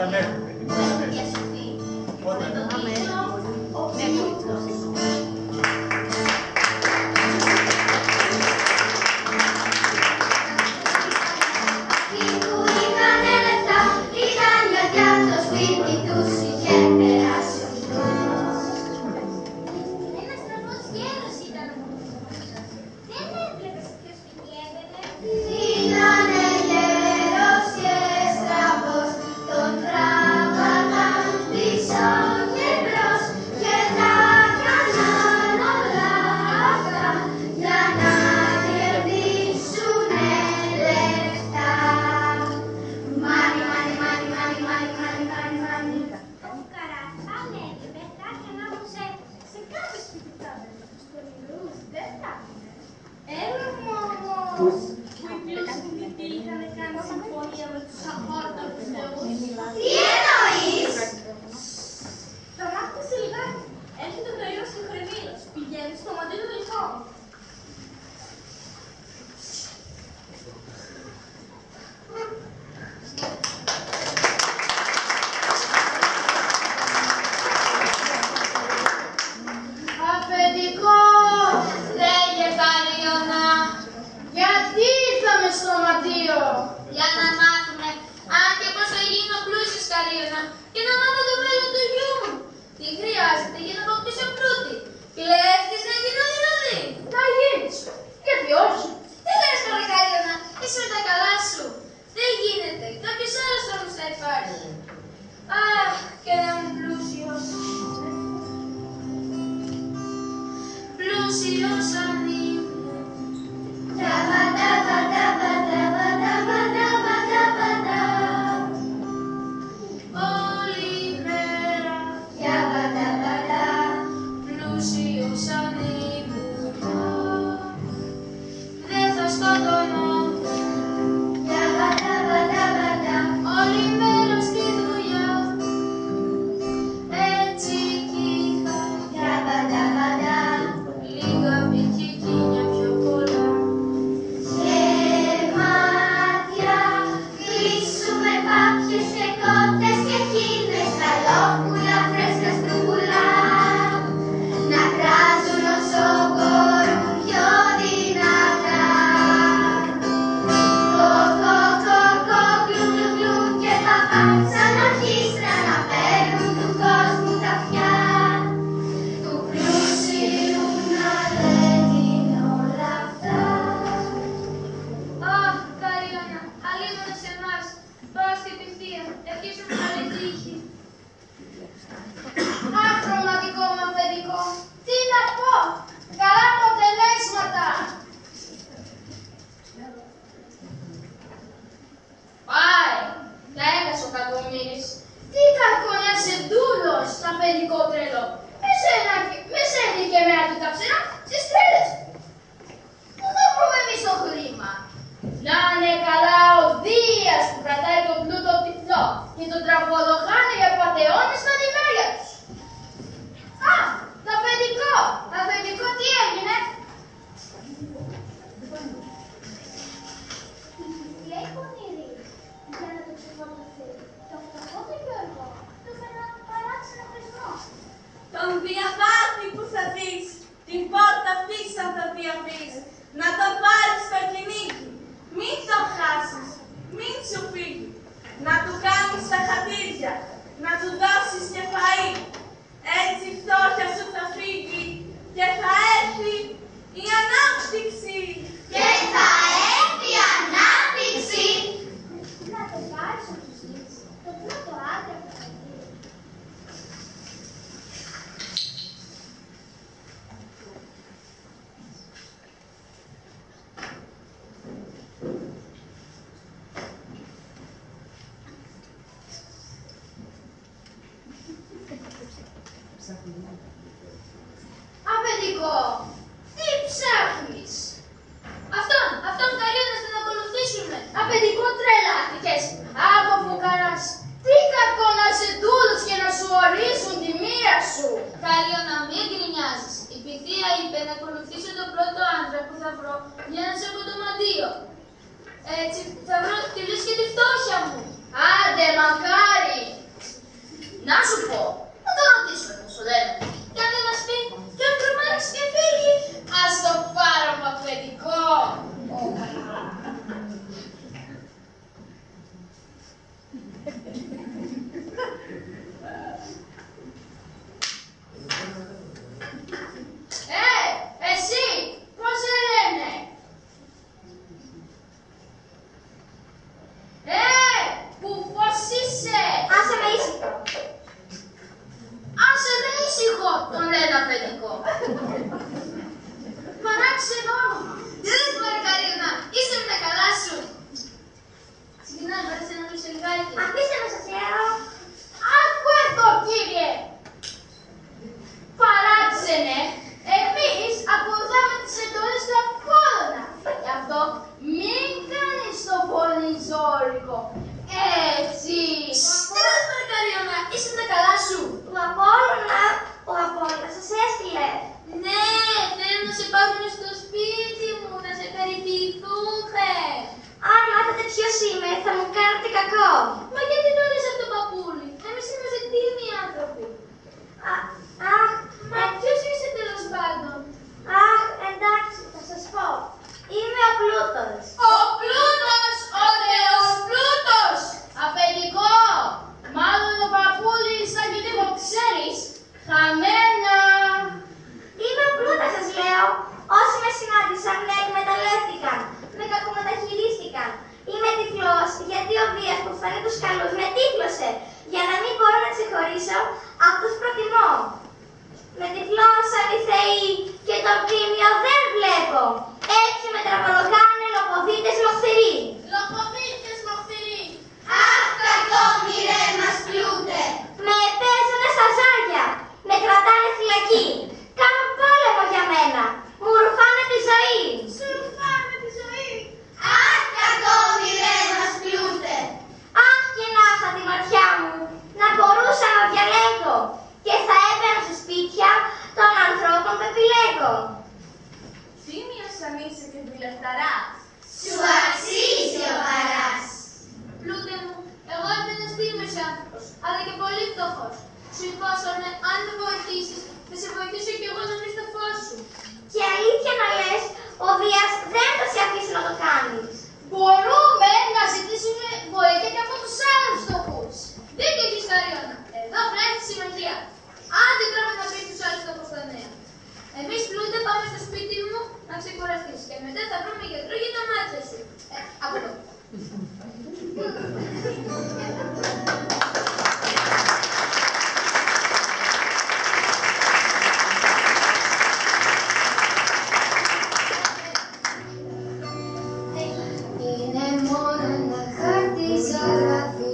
Όταν έρθει, παιδί μου, όταν έρθει. Όταν Αφεντικό, τι ψάχνεις? Αυτόν Καριώνα θα τον ακολουθήσουμε. Αφεντικό, τρελάθηκες. Άκου φουκαράς. Τι κακό να σε ντούλους και να σου ορίσουν τη μοίρα σου. Καριώνα, μην γκρινιάζεις. Η Πυθία είπε να ακολουθήσω τον πρώτο άντρα που θα βρω για να σε από το μαντίο. Έτσι θα βρω τη λύση και τη φτώχεια μου. Άντε, μακάρι. Να σου πω, να το ρωτήσουμε πώς το λένε. Και αν δεν μας πει, και αν τρομάξει και φύγει, ας το πάρουμε αφεντικό. Εσύ, πώς σε λένε? Πουφός είσαι? Άσε με ήσυχο. Άσε με ήσυχο, τον λένε αφεντικό. Παράξενο όνομα. Δεν Μαργαρίνα, είσαι με τα καλά σου. Ξεκινάμε, πάρεσε να μιλήσω λιγάκι. Αφήστε με σας λέω. Άκου εδώ, κύριε. Παράξενε, εμείς ακολουθάμε τις εντολές του Απόλλωνα. Γι' αυτό μην κάνεις το πολύ ζώρικο. Έτσι. Τέλος Μαργαρίνα, είσαι με τα καλά σου. Ο Απόλλωνας σας έστειλε. Ναι, θέλω να σε πάρουν στο σπίτι μου, να σε περιποιηθούμε. Αν μάθατε ποιος είμαι, θα μου κάνετε κακό. Μα γιατί το λες αυτό, παππούλη? Εμείς είμαστε τίμοι άνθρωποι. Μα ποιος είσαι τέλος πάντων? Εντάξει, θα σας πω. Είμαι ο Πλούτος. Ο Πλούτος! Ο Θεός Πλούτος! Αφεντικό! Μάλλον ο παππούλης σαν και λίγο ξέρεις. Χαμένα! Είμαι ο Πλούτος, σας λέω. Όσοι με συνάντησαν, με εκμεταλλεύτηκαν. Με κακομεταχειρίστηκαν. Είμαι τυφλός, γιατί ο βίας που φέρνει τους καλούς με τύφλωσε. Για να μην μπορώ να ξεχωρίσω, αυτούς προτιμώ. Με τυφλός σαν οι θεοί και το τίμιο δεν βλέπω. Έτσι με τραβολογάνε λοποδίτες μοχθηροί. Λοποδίτες μοχθηροί! Αχ, κακόμοιρε μας Πλούτε! Με παίζουνε στα ζάρια. Με κρατάνε φυλακή. Κάνουν πόλεμο για μένα. Μου ρουφάνε τη ζωή. Σου ρουφάμε τη ζωή! Αχ, κακόμοιρε μας Πλούτε! Αχ, και να είχα τη ματιά μου. Να μπορούσα να διαλέγω. Και θα έμπαινα σε σπίτια των ανθρώπων που επιλέγω. Θύμιος σαν είσαι και δουλευταράς. Σου αξίζει ο παράς. Πλούτε μου, εγώ είμαι τίμιος άνθρωπος, αλλά και πολύ φτωχός. Σου υπόσχομαι, αν με βοηθήσεις, θα σε βοηθήσω κι εγώ να βρεις το φως σου. Και αλήθεια να λες, ο Δίας δεν θα σε αφήσει να το κάνεις. Μπορούμε να ζητήσουμε βοήθεια και από τους άλλους φτωχούς. Δίκιο έχεις Καριώνα. Εδώ χρειάζεται συμμετρία. Άντε τράβε να πεις τους άλλους φτωχούς στα νέα. Εμείς Πλούτε πάμε στο σπίτι μου να ξεκουραστείς και μετά θα βρούμε γιατρό για τα μάτια σου. Από εδώ. Είναι μόνο ένα χάρτη ζωγραφί.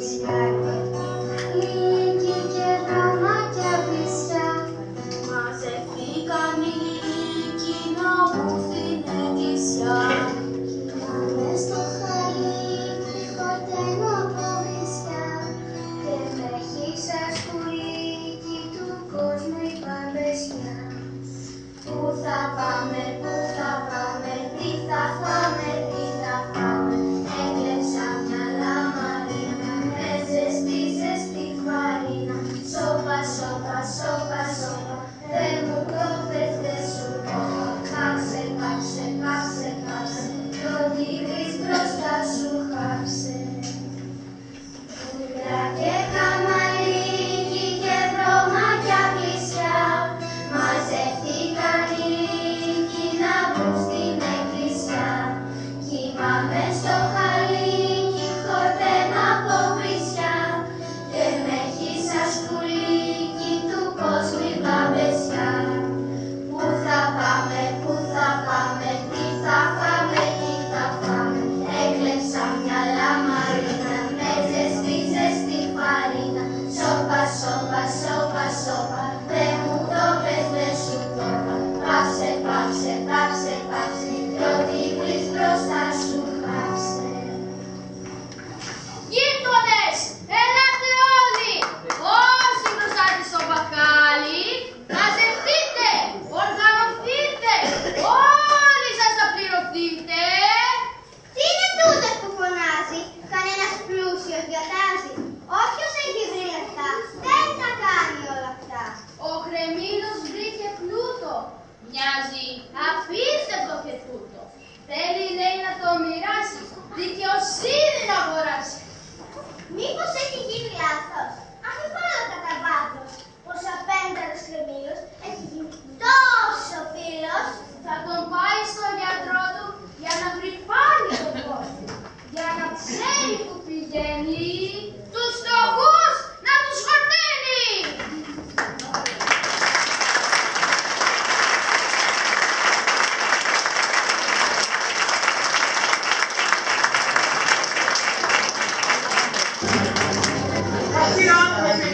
Αυτοί οι άνθρωποι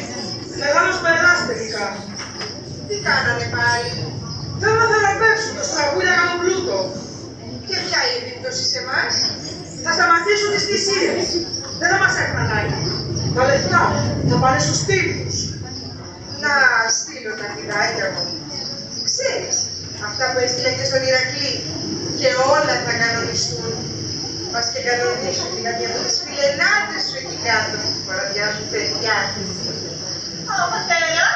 μεγάλος πελάς τελικά. Τι κάνανε πάλι? Θέλουν να θεραπεύσουν το στραβούλια για τον πλούτο. Και ποια η επίπτωση σε εμάς? Θα σταματήσουν τις θυσίες. Δεν θα μας έχουν ανάγκη. Τα λεφτά θα πάνε στους τύπους. Να στείλω τα φιδάκια μου. Ξέρεις, αυτά που έστειλε και στον Ηρακλή. Και όλα θα κανονιστούν. Μας και κανονίσουν και κάποια από τις φιλενάτες σου εκεί κάτω που παραδιάζουν παιδιά. Αλλά πατέρα,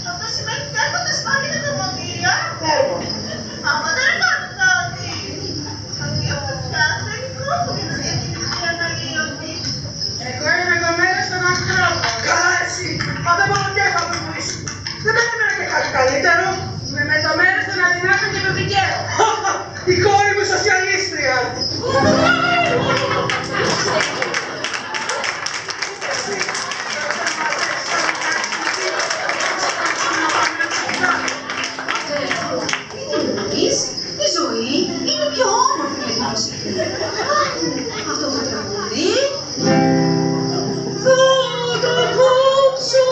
αυτό σημαίνει ότι έρχονται σπάνια τα κομμωτήρια. Έργο. Άμα δεν κάνουν κάτι. Αυτή η ομορφιά θέλει χρόνο για να διατηρηθεί αναλύωτη. Εγώ είμαι δεδομένη στον ανθρώπο. Καλά εσύ. Μα δεν μπορώ και θα μου πεις. Δεν περίμενα και κάτι καλύτερο. Με μετωμένες των αδυνάτων και το δικαίω. Η κόρη μου σοσιαλίστρια. Η ζωή είναι πιο όμορφη με τη μουσική. Αυτό το τραγούδι θα το κόψω.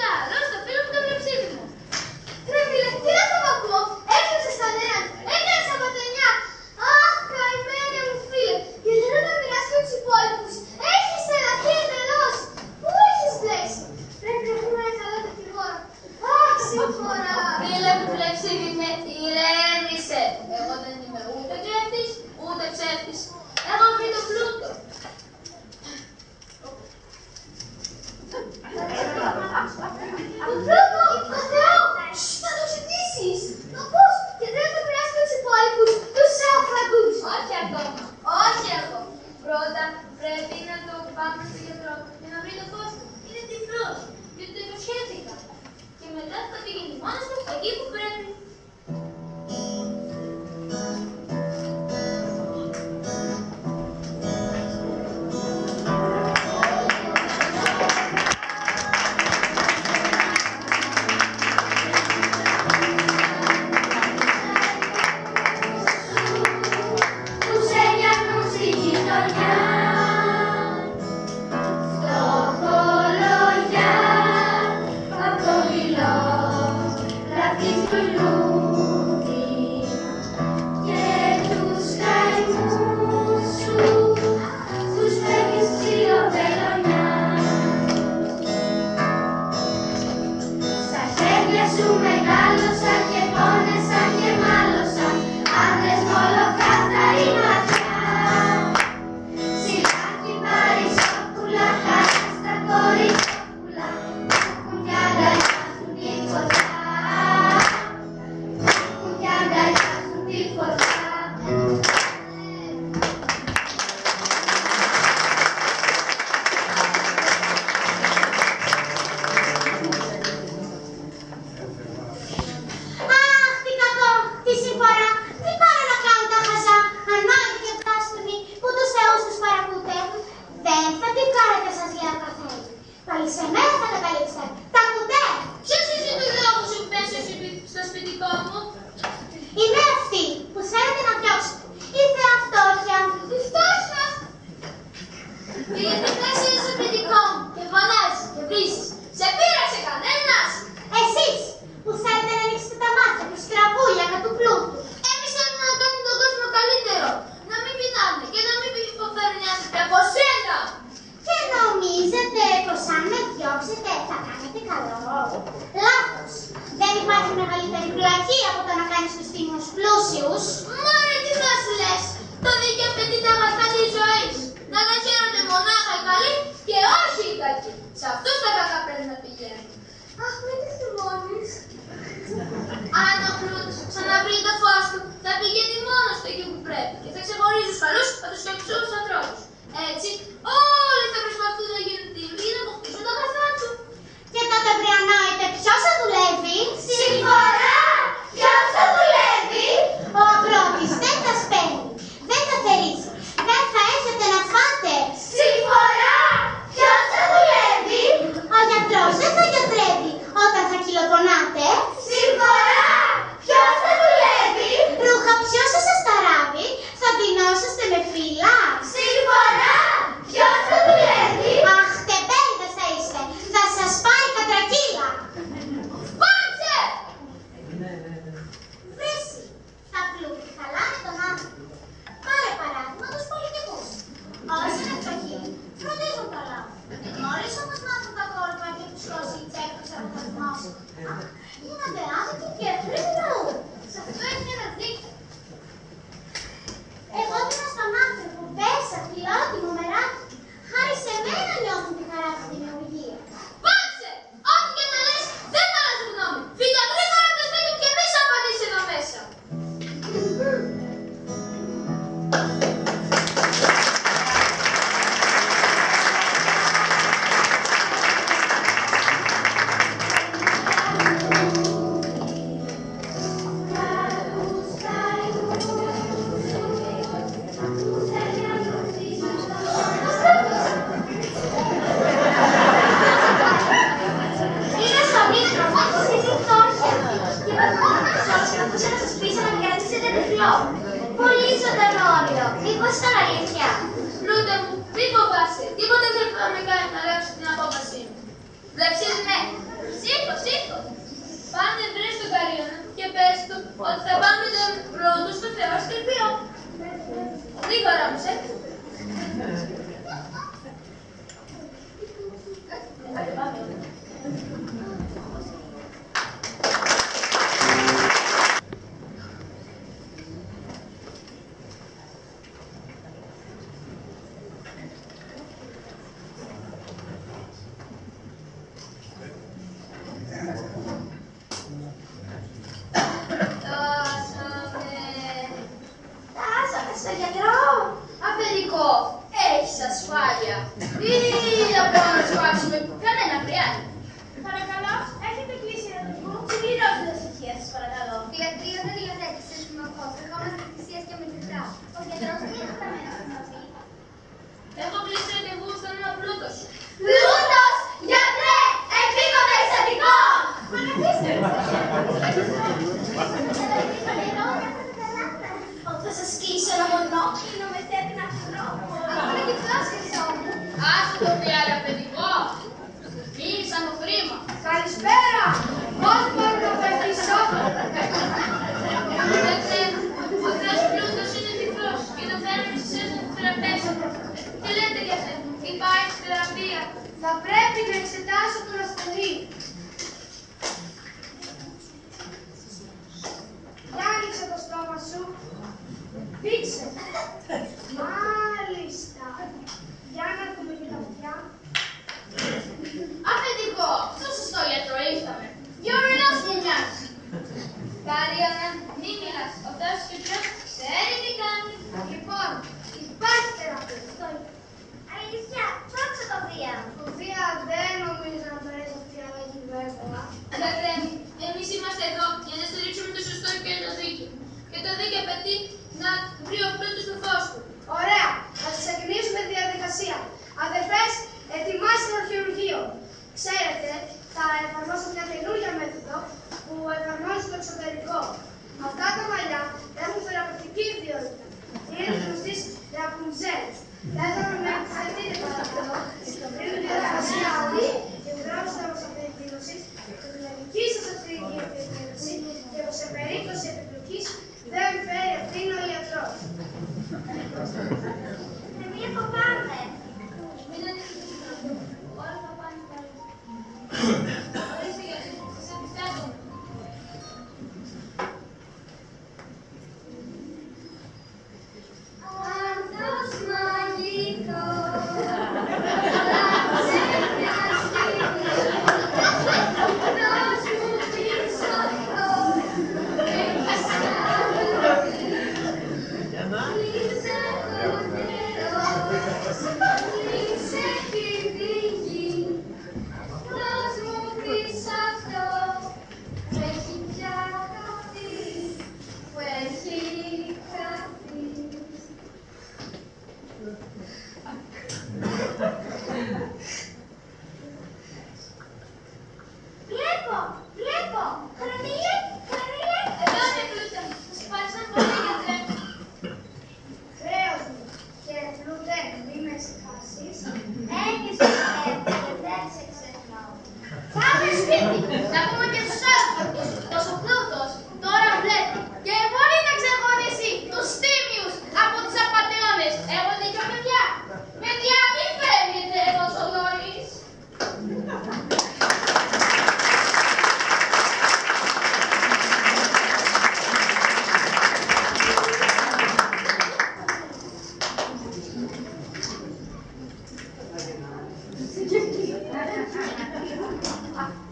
Καλώς το φίλο μου το βλεψίδι. Ρε φίλε, τι να το ακούω, έκλεισες τον έναν, έκανες από τα 9. Αχ, καημένε μου φίλε, και δεν θα τα μοιράσεις με τους υπόλοιπους. Έχεις ελαχθεί εντελώς. Πού έχεις μπλέξει? Πρέπει να βρούμε ένα καλό δικηγόρο. Αχ, συμφορά. Φίλε μου βλεψίδι με ηρέμησε. Εγώ δεν είμαι ούτε κλέφτης, ούτε ψεύτης. Έχω βρει το πλούτο. Το πλούτο, το Θεό, θα το ζητήσεις. Μα πώς, και δεν θα μοιράσεις με τους υπόλοιπους, τους άφραγους. Όχι ακόμα, όχι ακόμα. Πρώτα πρέπει να το πάμε στο γιατρό για να βρει το φως του. Είναι τυφλός, γιατί το υποσχέθηκα. Και μετά θα πηγαίνει μόνος του εκεί που πρέπει. Τους έγιανους στη γειτονιά, φτωχολογιά, απ' το δειλό, λαφρύς του λούδι, και τους καημούς σου, τους φέρνεις ψιλοβελονιά. Στα χέρια σου μεγάλωσα και πόνεσα και μάλωσα, άντρες μολοκάθαρη ματιά. Σιλάκι παρισόπουλα, χαρά στα κοριτσόπουλα, έχουν κι αγκαλιάζουν τη φωτιά. Έχουν κι αγκαλιάζουν τη φωτιά. Αχ, τι κακό, τι συμφορά, τι πάνε να κάνουν τα χαζά, ανάλογοι και πράσινοι που τους θεούς τους παρακούτε. Δεν θα την κάνετε, σας λέω καθένα. Πάλι σε μένα θα καταλήξετε. Τα ακούτε? Ποιος είσαι του λόγου σου πέσω στο σπιτικό μου? Είμαι αυτή που θέλετε να διώξετε. Η θεά φτώχεια. Η φτώχεια. Και γιατί πέσει στο σπιτικό μου και φωνάζεις και βρίζεις. Σε πείραξε κανένας? Εσείς που θέλετε να ανοίξετε τα μάτια του στραβούλια κατ' του πλούτου. Εμείς θέλουμε να κάνουμε τον κόσμο καλύτερο. Να μην πεινάνε και να μην υποφέρουν οι άνθρωποι από σένα. Και νομίζετε πως αν με διώξετε θα κάνετε καλό? Λάθος. Δεν υπάρχει μεγαλύτερη πλακή από το να κάνεις τους τίμους πλούσιους. Μωρέ, τι θα σου λες? Το δίκαιο απαιτεί τα αγαθά της ζωής. Να τα χαίρονται μονάχα οι καλοί και όχι οι κακοί. Σε αυτούς τα κακά πρέπει να πηγαίνουν. Αχ, με τι θυμώνεις. Αν ο πλούτος ξαναβρει το φως του, θα πηγαίνει μόνος του εκεί που πρέπει και θα ξεχωρίζει τους καλούς από τους κακούς ανθρώπους. Έτσι, όλοι θα προσπαθούν να γίνουν μπορώ να σπάσουμε κανένα πριάδι. Παρακαλώ, έχετε κλείσει ερωτικού. Συμπληρώστε τα στοιχεία σας, παρακαλώ. Διατρία δεν διαθέτησε συμμαχός. Ερχόμαστε εκκλησίας και μετρητά. Ο γιατρός τι θα μέσα να πει. Έχω κλείσει ραντεβού στον ένα πλούτος. Πλούτος! Γιατρέ! Επίγοντα εξαντικό! Μα καθίστε! Θα σας κλείσω ένα μονόκλινο με θέτει να χρώ. Αυτό είναι και πρόσκλησό μου. Άσε το πιάρα παιδικό. Μίλησα το χρήμα. Καλησπέρα! Πώς μπορώ να βοηθήσω? Ο Θεός πλούτος είναι τυφλός και το φέρνει στις θεραπεύσεις. Τι λέτε για αυτό, υπάρχει θεραπεία. Θα πρέπει να εξετάσω τον ασθενή. Για άνοιξε το στόμα σου. Δείξε. Μάλιστα. Για να δούμε και τα αυτιά. Αφεντικό, στο σωστό γιατρό ήρθαμε. Γιορεινός μου μοιάζει. Κάριανα, μη μιλάς. Ο Θεός και ο Θεός ξέρει τι κάνει. Λοιπόν, υπάρχει θεραπεία. Αλήθεια, ψάξε το Δία. Το Δία δεν νομίζω να περάσει αυτή η αλλαγή βέβαια. Αγαπητέ μου, εμείς είμαστε εδώ για να στηρίξουμε το σωστό και το δίκαιο. Και το δίκαιο απαιτεί να βρει ο πλούτος στο φως του. Ωραία, ας ξεκινήσουμε τη διαδικασία. Αδερφές, ετοιμάστε το χειρουργείο. Ξέρετε, θα εφαρμόσω μια καινούργια μέθοδο που εφαρμόζει το εξωτερικό. Αυτά τα μαλλιά έχουν θεραπευτική ιδιότητα. Είναι γνωστής Ραπουνζέλ. Θα ήθελα να εξαρτείτε παρακαλώ στην πριν διαδικασία αυτή και γράψτε μας αυτή την εκδήλωση την δική σας ευθυνική επίδραση και πως σε περίπτωση επιπλοκής δεν φέρει ευθύνη ο ιατρός. Μία φοβάμαι. Μην ανησυχείτε, όλα θα πάνε καλά. Ορίστε γιατί, σας εμπιστεύομαι. Άνθος μαγικός. Βλέπω! Χρονίλε! Εδώ είναι πλούτα μου. Σας ευχαριστώ πολύ γιατρέ. Χρέος μου και πλούτε, μη με συγχάσεις. Έχεις πιστεύει και δεν σε ξεχνάω. Πάμε σπίτι, να πούμε και στους άλλους. Πως ο πλούτος τώρα βλέπει και μπορεί να ξεχωρίσει τους τίμιους από τους απατεώνες. Έχω δίκιο παιδιά. Παιδιά, μην φεύγετε τόσο νωρίς.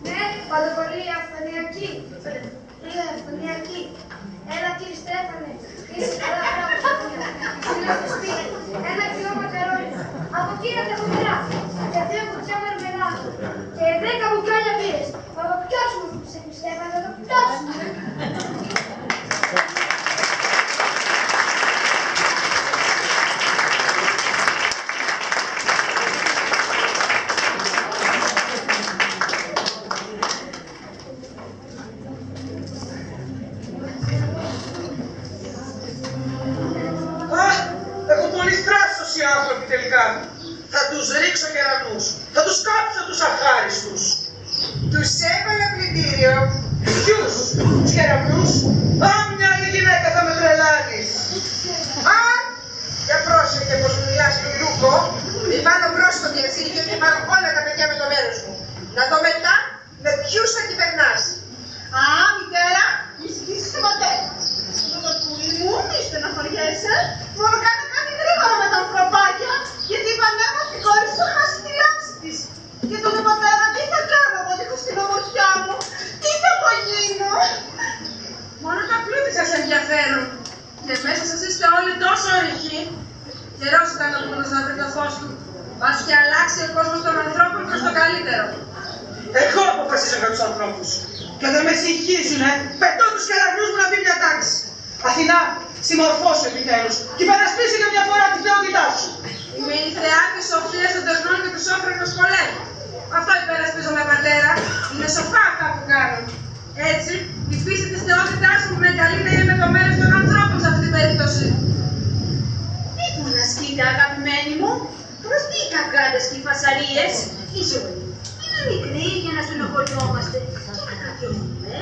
Ναι, παντοπολία αυθονιακή. Αυθονιακή. Έλα κύριε Στέφανε, είσαι καλά πράγματα. Σύνο στο σπίτι, 1 κιλό μακαρόνια. Από κύρια τεχομερά και 2 κουτιά μαρμελάδα. Και 10 μπουκάλια μπύρες. Θα το πιάσουμε, κύριε Στέφανε, θα το πιάσουμε. Έχουν πολύ στράσος οι άνθρωποι τελικά. Θα τους ρίξω κεραυνούς. Θα τους κάψω τους αχάριστους. Τους έβαλα πλυντήριο. Ποιους, τους κεραυνούς. Α, μια άλλη γυναίκα θα με τρελάνεις. Α, για πρόσεχε πως μιλάς στον Λούκο. Μη βάλω μπρος στο διαζύγιο και βάλω όλα τα παιδιά με το μέρος μου. Να δω μετά με ποιους θα κυβερνάς. Α, μητέρα, ησυχείς την πατέρα. Πρωτοκούλη μου, μη στεναχωριέσαι. Μόνο κάνε κάτι γρήγορα με τα ανθρωπάκια, γιατί η πανέμορφη κόρη σου θα χάσει τη λάμψη της. Και τον πατέρα, τι θα κάνω εγώ δίχως την ομορφιά μου, τι θα απογίνω. Μόνο τα πλούτη σας ενδιαφέρουν. Και μέσα σας είστε όλοι τόσο ορυχοί. Καιρός ήταν ο Πούλος να βρει το φως του. Μας και αλλάξει ο κόσμος των καλύτερο. Εγώ αποφασίζω για τους ανθρώπους. Και όταν με συγχύζουνε, πετώ τους καλαγνούς μου να μπει μια τάξη. Αθηνά, συμμορφώσου επιτέλους και υπερασπίσου για μια φορά τη θεότητά σου. Είμαι η θεά της σοφίας των τεχνών και του σόφρενος πολέμου. Αυτό υπερασπίζομαι, πατέρα. Είναι σοφά αυτά που κάνω. Έτσι, η φύση της θεότητάς μου με καλεί να είμαι με το μέρος των ανθρώπων σε αυτή την περίπτωση. Μη που να σκείτε, αγαπημένοι μου, προς τι οι καυγάδες και οι φασαρίες, η ζωή είναι μικρή για να στενοχωριόμαστε και να κρατιόμαστε.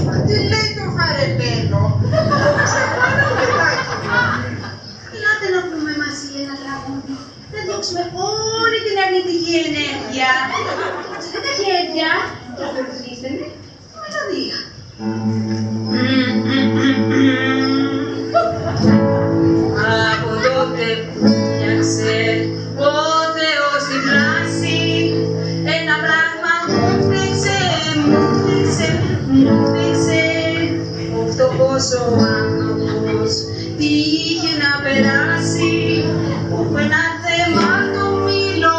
Μα τι λέει το βαρεμένο, σε πάνω παιδάκι μου. Ελάτε να πούμε μαζί ένα τραγούδι, να δείξουμε όλη την αρνητική ενέργεια. Κόψετε τα χέρια και ακολουθήστε με τη μελωδία. Από τότε που φτιάξε ο Θεός την πλάση, ένα πράγμα μου φταίξε, ο φτωχός ο άνθρωπος τι είχε να περάσει, όπου ένα θέμα το μήλο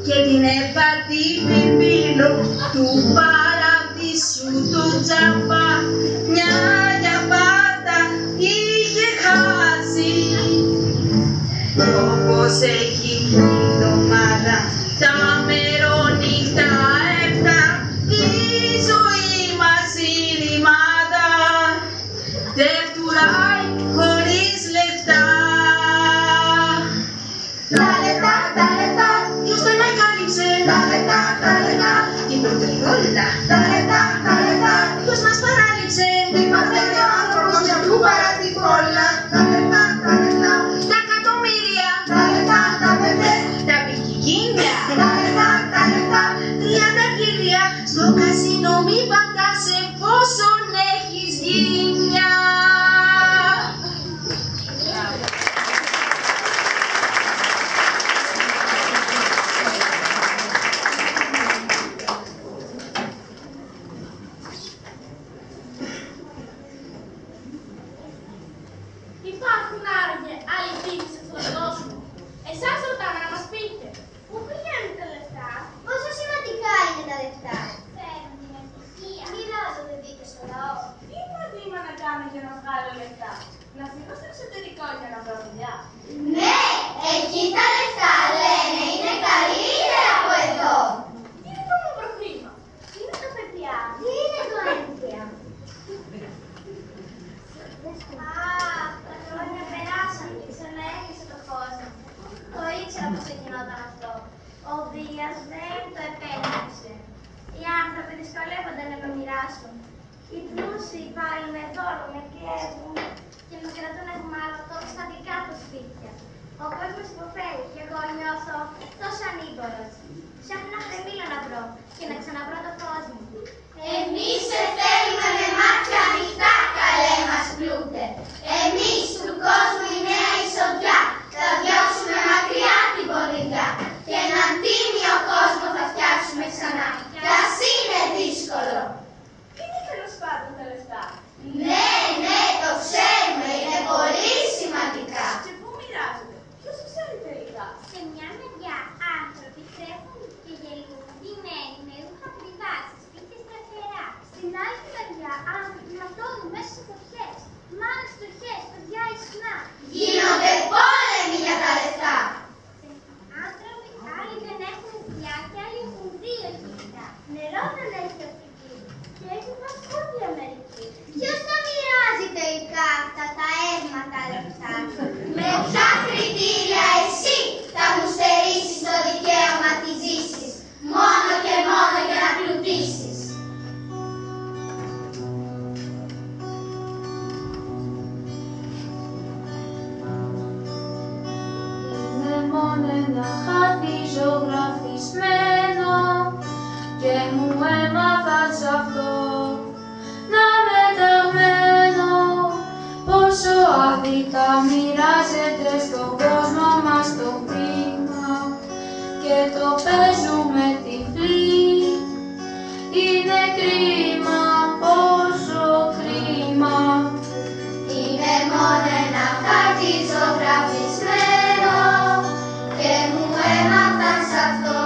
και την έπαρτη πιπίλο του παραδείσου το τζαμπά, μια για πάντα είχε χάσει. Όπως έχει η εβδομάδα, τα μερονύχτα έφτα, η ζωή μας η ρημάδα δεν φτουράει χωρίς λεφτά. Τα λεφτά, ποιος δεν ανακάλυψε, τα λεφτά, την πρωτοβόλτα, τα λεφτά, ποιος μας παράλειψε, τι παθαίνει ο άνθρωπος για του παρά τη φόλα, τα λεφτά, τα εκατομμύρια, τα λεφτά, τα πικικίνια, τα λεφτά, 30 χίλια, στο κασίνο μη πατάς εφόσον έχεις γυνιά. Υπάρχουν άραγε άλλοι τύποι σε αυτόν τον κόσμο. Εσάς ρωτάμε να μας πείτε. Πού πηγαίνουν τα λεφτά? Πόσο σημαντικά είναι τα λεφτά? Φέρνουν την ευτυχία. Μοιράζονται δίκαια στο λαό. Τι προτιμά να κάνω για να βγάλω λεφτά? Να φύγω στο εξωτερικό για να βρω δουλειά? Ναι, εκεί τα λεφτά λένε είναι καλύτερα από εδώ. Τι είναι το μαύρο χρήμα? Τι είναι τα παιδιά? Τι είναι το ένδια? Τα χρόνια περάσαν και ξαναέκλεισε το κόσμο. Το ήξερα πως θα γινόταν αυτό. Ο Δίας δεν το επέτρεψε. Οι άνθρωποι δυσκολεύονταν να με μοιράσουν. Οι πλούσιοι πάλι με δώρο με κλέβουν και με κρατούν εχμάλωτο στα δικά τους σπίτια. Ο κόσμος υποφέρει και εγώ νιώθω τόσο ανήμπορος. Ψάχνω ένα χρεμίλο να βρω και να ξαναβρω το κόσμο. Εμείς σε θέλουμε με μάτια ανοιχτά, καλέ μας πλούτε. Εμείς του κόσμου η νέα εισοδιά θα διώξουμε μακριά την πονηριά και έναν τίμιο κόσμο θα φτιάξουμε ξανά. Κι ας είναι δύσκολο. Είναι τέλος πάντων τα λεφτά? Ναι, το ξέρουμε, είναι πολύ σημαντικά. Και πού μοιράζονται? Ποιος ξέρει τελικά? Σε μια μεριά άνθρωποι τρέχουν και γελούν ντυμένοι με ρούχα ακριβά, σε σπίτια σταθερά. Στην άλλη μεριά άνθρωποι ματώνουν μέσα σε φωτιές. Μάνες φτωχές, παιδιά ισχνά. Γίνονται πόλεμοι για τα λεφτά. Άνθρωποι άλλοι δεν έχουν δουλειά και άλλοι έχουν 2 γυναίκα. Νερό δεν έχει αυτική και έχουν βασκότια μερικοί. Ποιος θα μοιράζει τελικά αυτά τα αίματα λεφτά? Με ποια κριτήρια εσύ θα μου στερήσεις το δικαίωμα της ζήσης, μόνο και μόνο για να πλουτίσεις? Είναι μόνο ένα χάρτη ζωγραφισμένο και μου έμαθα σ' αυτό να μεταγμένο πόσο άδικα μοιράζεται στον κόσμο μας το κρίμα και το παίζουμε τυφλοί. Είναι κρίμα, πόσο κρίμα. Είναι μόνο ένα χάρτη ζωγραφισμένο και μου έμαθαν σ' αυτό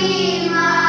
βήμα.